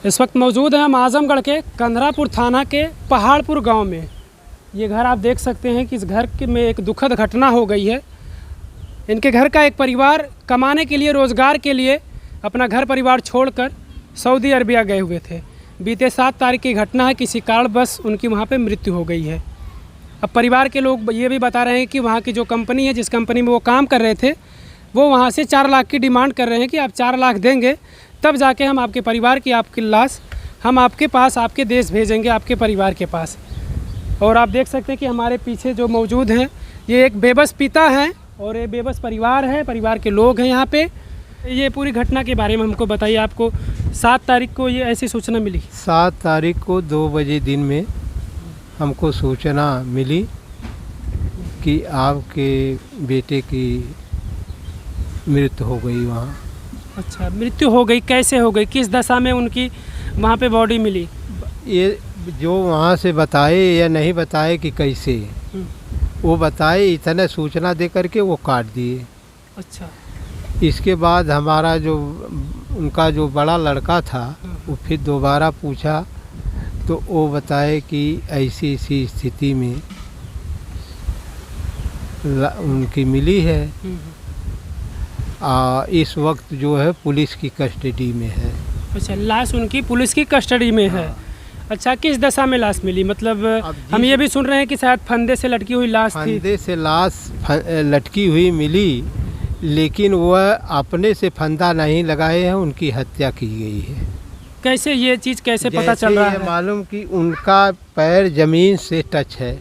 इस वक्त मौजूद हैं हम आजमगढ़ के कंधरापुर थाना के पहाड़पुर गांव में। ये घर आप देख सकते हैं कि इस घर में एक दुखद घटना हो गई है। इनके घर का एक परिवार कमाने के लिए, रोज़गार के लिए अपना घर परिवार छोड़कर सऊदी अरबिया गए हुए थे। बीते 7 तारीख की घटना है, किसी कारणवश उनकी वहाँ पे मृत्यु हो गई है। अब परिवार के लोग ये भी बता रहे हैं कि वहाँ की जो कंपनी है, जिस कंपनी में वो काम कर रहे थे, वो वहाँ से 4 लाख की डिमांड कर रहे हैं कि आप 4 लाख देंगे तब जाके हम आपके परिवार की, आपकी लाश हम आपके पास, आपके देश भेजेंगे, आपके परिवार के पास। और आप देख सकते हैं कि हमारे पीछे जो मौजूद हैं, ये एक बेबस पिता हैं और ये बेबस परिवार है, परिवार के लोग हैं यहाँ पे। ये पूरी घटना के बारे में हमको बताइए। आपको 7 तारीख को ये ऐसी सूचना मिली? 7 तारीख को 2 बजे दिन में हमको सूचना मिली कि आपके बेटे की मृत्यु हो गई वहाँ। अच्छा, मृत्यु हो गई। कैसे हो गई, किस दशा में उनकी वहाँ पे बॉडी मिली? ये जो वहाँ से बताए या नहीं बताए कि कैसे, वो बताए, इतना सूचना दे करके वो काट दिए। अच्छा। इसके बाद हमारा जो उनका जो बड़ा लड़का था वो फिर दोबारा पूछा तो वो बताए कि ऐसी स्थिति में उनकी मिली है। इस वक्त जो है पुलिस की कस्टडी में है। अच्छा, लाश उनकी पुलिस की कस्टडी में है। अच्छा, किस दशा में लाश मिली? मतलब हम ये भी सुन रहे हैं कि शायद फंदे से लटकी हुई लाश थी। फंदे से लाश लटकी हुई मिली, लेकिन वह अपने से फंदा नहीं लगाए हैं, उनकी हत्या की गई है। कैसे ये चीज़ कैसे पता चल रहा है? मालूम कि उनका पैर जमीन से टच है।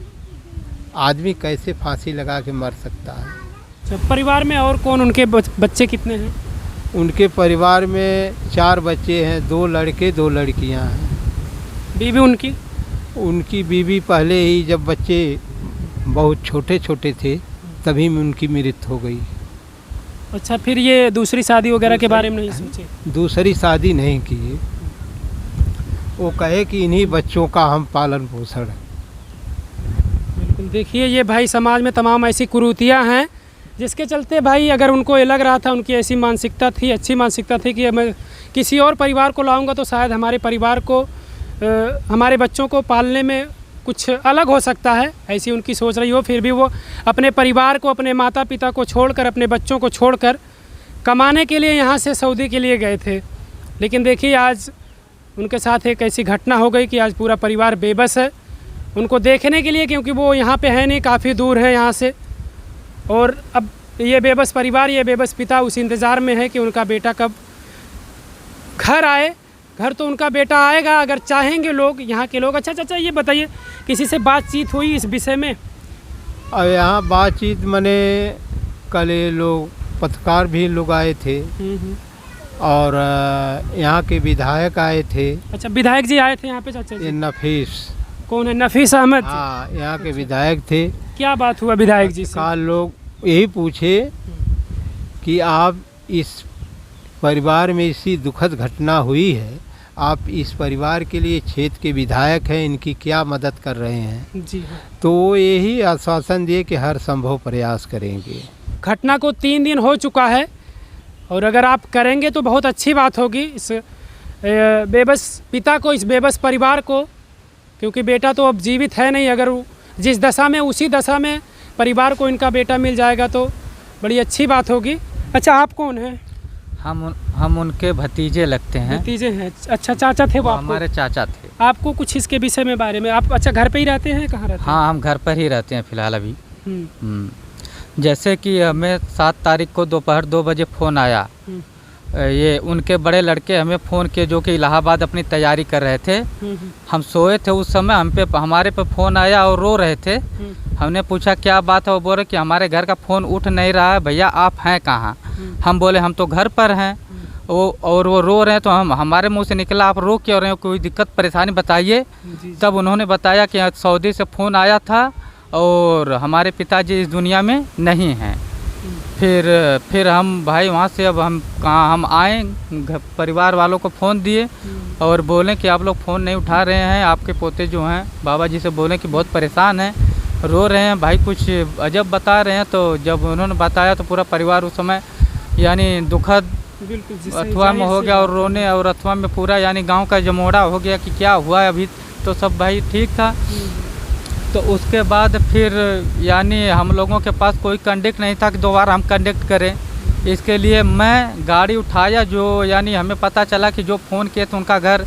आदमी कैसे फांसी लगा के मर सकता है? अच्छा, परिवार में और कौन, उनके बच्चे कितने हैं? उनके परिवार में 4 बच्चे हैं, 2 लड़के 2 लड़कियां हैं। बीवी उनकी? उनकी बीवी पहले ही जब बच्चे बहुत छोटे छोटे थे तभी में उनकी मृत्यु हो गई। अच्छा, फिर ये दूसरी शादी वगैरह के बारे में नहीं सोचे? दूसरी शादी नहीं की। वो कहे कि इन्हीं बच्चों का हम पालन पोषण। बिल्कुल। देखिए, ये भाई समाज में तमाम ऐसी कुरीतियाँ हैं जिसके चलते भाई, अगर उनको ये लग रहा था, उनकी ऐसी मानसिकता थी, अच्छी मानसिकता थी कि मैं किसी और परिवार को लाऊंगा तो शायद हमारे परिवार को, हमारे बच्चों को पालने में कुछ अलग हो सकता है, ऐसी उनकी सोच रही हो। फिर भी वो अपने परिवार को, अपने माता पिता को छोड़कर, अपने बच्चों को छोड़कर कमाने के लिए यहाँ से सऊदी के लिए गए थे। लेकिन देखिए, आज उनके साथ एक ऐसी घटना हो गई कि आज पूरा परिवार बेबस है उनको देखने के लिए, क्योंकि वो यहाँ पे है नहीं, काफ़ी दूर है यहाँ से। और अब ये बेबस परिवार, ये बेबस पिता उस इंतज़ार में है कि उनका बेटा कब घर आए। घर तो उनका बेटा आएगा अगर चाहेंगे लोग, यहाँ के लोग। अच्छा चाचा, ये बताइए, किसी से बातचीत हुई इस विषय में? अब यहाँ बातचीत मने कल ये लोग पत्रकार भी लोग आए थे और यहाँ के विधायक आए थे। अच्छा, विधायक जी आए थे यहाँ पे चाचा जी? नफीस। कौन है? नफीस अहमद? हाँ, यहाँ के विधायक थे। क्या बात हुआ विधायक जी से? लोग यही पूछे कि आप इस परिवार में इसी दुखद घटना हुई है, आप इस परिवार के लिए क्षेत्र के विधायक हैं, इनकी क्या मदद कर रहे हैं? जी हाँ। तो वो यही आश्वासन दिए कि हर संभव प्रयास करेंगे। घटना को 3 दिन हो चुका है और अगर आप करेंगे तो बहुत अच्छी बात होगी इस बेबस पिता को, इस बेबस परिवार को, क्योंकि बेटा तो अब जीवित है नहीं। अगर जिस दशा में, उसी दशा में परिवार को इनका बेटा मिल जाएगा तो बड़ी अच्छी बात होगी। अच्छा, आप कौन हैं? हम उनके भतीजे लगते हैं। भतीजे हैं? अच्छा, चाचा थे वो आपको? हमारे चाचा थे। आपको कुछ इसके विषय में बारे में आप, अच्छा, घर पे ही रहते हैं? कहाँ रहते हैं? हाँ, हम घर पर ही रहते हैं फिलहाल अभी। जैसे कि हमें 7 तारीख को दोपहर 2 बजे फ़ोन आया। ये उनके बड़े लड़के हमें फ़ोन किए, जो कि इलाहाबाद अपनी तैयारी कर रहे थे। हम सोए थे उस समय, हमारे पे फ़ोन आया और रो रहे थे। हमने पूछा क्या बात है? वो बोल रहे कि हमारे घर का फ़ोन उठ नहीं रहा है, भैया आप हैं कहाँ? हम बोले हम तो घर पर हैं। वो रो रहे हैं तो हमारे मुंह से निकला आप रो क्यों रहे हो, कोई दिक्कत परेशानी बताइए। तब उन्होंने बताया कि सऊदी से फ़ोन आया था और हमारे पिताजी इस दुनिया में नहीं हैं। फिर हम भाई वहाँ से, अब हम आए, परिवार वालों को फ़ोन दिए और बोले कि आप लोग फ़ोन नहीं उठा रहे हैं, आपके पोते जो हैं बाबा जी से बोलें कि बहुत परेशान हैं, रो रहे हैं भाई, कुछ अजब बता रहे हैं। तो जब उन्होंने बताया तो पूरा परिवार उस समय यानी दुखद बिल्कुल जी, सही, अथवा में जाहिर हो सी गया और बात है। रोने, और अथवा में पूरा यानी गांव का जमोड़ा हो गया कि क्या हुआ है। अभी तो सब भाई ठीक था। तो उसके बाद फिर यानी हम लोगों के पास कोई कंडक्ट नहीं था कि दोबारा हम कंडक्ट करें। इसके लिए मैं गाड़ी उठाया, जो यानी हमें पता चला कि जो फ़ोन किए थे उनका घर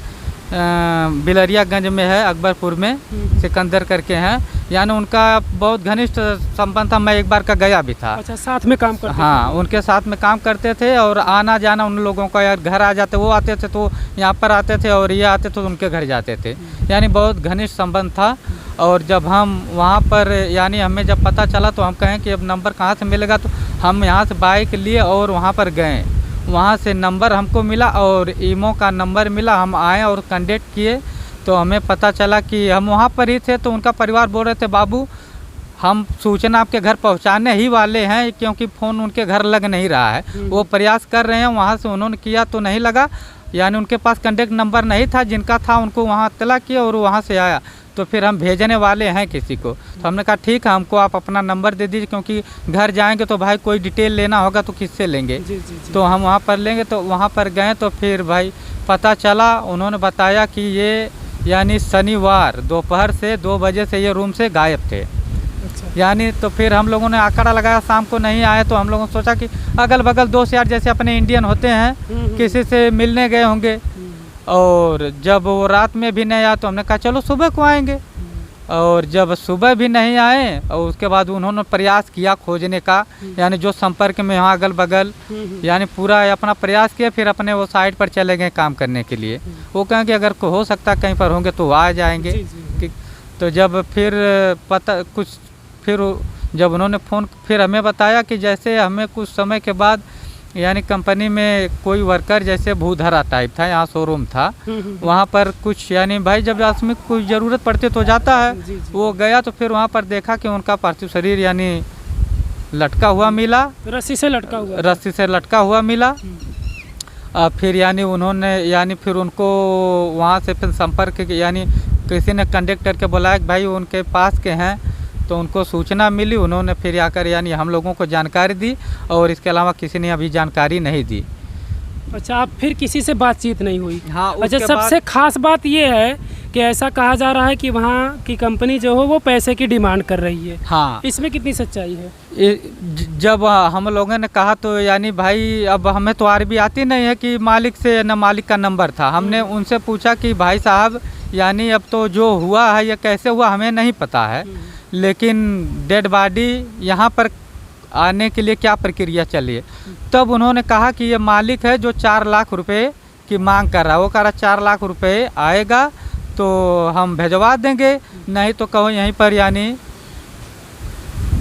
बिलरियागंज में है, अकबरपुर में, सिकंदर करके हैं। यानी उनका बहुत घनिष्ठ संबंध था, मैं एक बार का गया भी था। अच्छा, साथ में काम करते हाँ, उनके साथ में काम करते थे और आना जाना उन लोगों का, यार घर आ जाते, वो आते थे तो यहाँ पर आते थे और ये आते तो उनके घर जाते थे। यानी बहुत घनिष्ठ संबंध था। और जब हम वहाँ पर यानी हमें जब पता चला तो हम कहें कि अब नंबर कहाँ से मिलेगा, तो हम यहाँ से बाइक लिए और वहाँ पर गए। वहाँ से नंबर हमको मिला और ईमो का नंबर मिला। हम आए और कंडक्ट किए तो हमें पता चला कि हम वहाँ पर ही थे। तो उनका परिवार बोल रहे थे, बाबू हम सूचना आपके घर पहुँचाने ही वाले हैं, क्योंकि फ़ोन उनके घर लग नहीं रहा है। वो प्रयास कर रहे हैं, वहाँ से उन्होंने किया तो नहीं लगा। यानी उनके पास कंडक्ट नंबर नहीं था, जिनका था उनको वहाँ इत्तला किया और वहाँ से आया। तो फिर हम भेजने वाले हैं किसी को। तो हमने कहा ठीक है, हमको आप अपना नंबर दे दीजिए, क्योंकि घर जाएंगे तो भाई कोई डिटेल लेना होगा तो किससे लेंगे। जी, जी, जी। तो हम वहाँ पर लेंगे। तो वहाँ पर गए तो फिर भाई पता चला, उन्होंने बताया कि ये यानी शनिवार दोपहर से 2 बजे से ये रूम से गायब थे। अच्छा, यानी तो फिर हम लोगों ने आंकड़ा लगाया, शाम को नहीं आए तो हम लोगों ने सोचा कि अगल बगल दोस्त यार जैसे अपने इंडियन होते हैं, किसी से मिलने गए होंगे। और जब वो रात में भी नहीं आया तो हमने कहा चलो सुबह को आएंगे। और जब सुबह भी नहीं आए और उसके बाद उन्होंने प्रयास किया खोजने का, यानी जो संपर्क में यहाँ अगल बगल यानी पूरा अपना प्रयास किया। फिर अपने वो साइड पर चले गए काम करने के लिए। वो कहें कि अगर हो सकता कहीं पर होंगे तो आ जाएंगे। जी, जी। तो जब फिर पता कुछ फिर जब उन्होंने फ़ोन फिर हमें बताया कि जैसे हमें कुछ समय के बाद यानी कंपनी में कोई वर्कर जैसे भूधरा टाइप था, यहाँ शोरूम था, वहाँ पर कुछ यानी भाई जब आदमी कोई ज़रूरत पड़ती तो जाता है। जी, जी। वो गया तो फिर वहाँ पर देखा कि उनका पार्थिव शरीर यानी लटका हुआ मिला, रस्सी से लटका हुआ। रस्सी से लटका हुआ मिला। फिर यानी उन्होंने यानी फिर उनको वहाँ से फिर संपर्क यानी किसी ने कंडक्टर के बुलाया कि भाई उनके पास के हैं। तो उनको सूचना मिली, उन्होंने फिर आकर यानी हम लोगों को जानकारी दी और इसके अलावा किसी ने अभी जानकारी नहीं दी। अच्छा, आप फिर किसी से बातचीत नहीं हुई? हाँ, अच्छा, सबसे खास बात ये है कि ऐसा कहा जा रहा है कि वहाँ की कंपनी जो हो वो पैसे की डिमांड कर रही है। हाँ, इसमें कितनी सच्चाई है? जब हम लोगों ने कहा तो यानी भाई अब हमें तो अरबी आती नहीं है कि मालिक से न मालिक का नंबर था। हमने उनसे पूछा कि भाई साहब यानी अब तो जो हुआ है ये कैसे हुआ हमें नहीं पता है, लेकिन डेड बॉडी यहाँ पर आने के लिए क्या प्रक्रिया चली है। तब उन्होंने कहा कि ये मालिक है जो 4 लाख रुपए की मांग कर रहा है। वो कह रहा 4 लाख रुपए आएगा तो हम भिजवा देंगे, नहीं तो कहो यहीं पर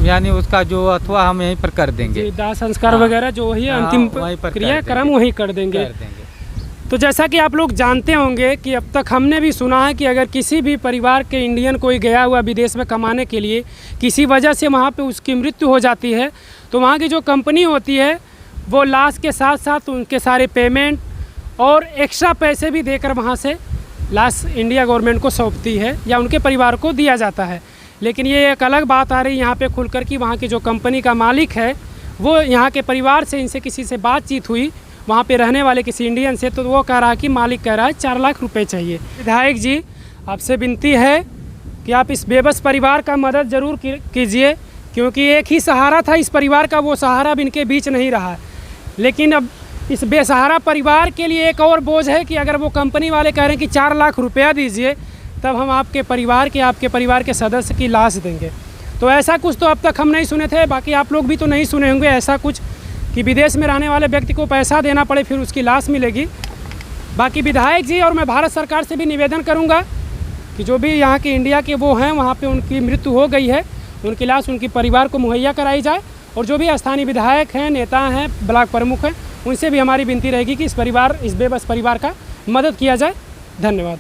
यानी उसका जो अथवा हम यहीं पर कर देंगे। दाह संस्कार वगैरह जो वही अंतिम क्रियाक्रम वही कर देंगे। तो जैसा कि आप लोग जानते होंगे कि अब तक हमने भी सुना है कि अगर किसी भी परिवार के इंडियन कोई गया हुआ विदेश में कमाने के लिए किसी वजह से वहाँ पे उसकी मृत्यु हो जाती है तो वहाँ की जो कंपनी होती है वो लाश के साथ साथ उनके सारे पेमेंट और एक्स्ट्रा पैसे भी देकर वहाँ से लाश इंडिया गवर्नमेंट को सौंपती है या उनके परिवार को दिया जाता है। लेकिन ये एक अलग बात आ रही है यहाँ पे खुलकर कि वहाँ की जो कंपनी का मालिक है वो यहाँ के परिवार से इनसे किसी से बातचीत हुई वहाँ पे रहने वाले किसी इंडियन से, तो वो कह रहा है कि मालिक कह रहा है 4 लाख रुपए चाहिए। विधायक जी, आपसे विनती है कि आप इस बेबस परिवार का मदद ज़रूर कीजिए, क्योंकि एक ही सहारा था इस परिवार का, वो सहारा अब इनके बीच नहीं रहा है। लेकिन अब इस बेसहारा परिवार के लिए एक और बोझ है कि अगर वो कंपनी वाले कह रहे हैं कि 4 लाख रुपया दीजिए तब हम आपके परिवार के सदस्य की लाश देंगे। तो ऐसा कुछ तो अब तक हम नहीं सुने थे, बाकी आप लोग भी तो नहीं सुने होंगे ऐसा कुछ कि विदेश में रहने वाले व्यक्ति को पैसा देना पड़े फिर उसकी लाश मिलेगी। बाकी विधायक जी और मैं भारत सरकार से भी निवेदन करूंगा कि जो भी यहाँ के इंडिया के वो हैं वहाँ पे उनकी मृत्यु हो गई है, उनकी लाश उनके परिवार को मुहैया कराई जाए। और जो भी स्थानीय विधायक हैं, नेता हैं, ब्लॉक प्रमुख हैं, उनसे भी हमारी विनती रहेगी कि इस बेबस परिवार का मदद किया जाए। धन्यवाद।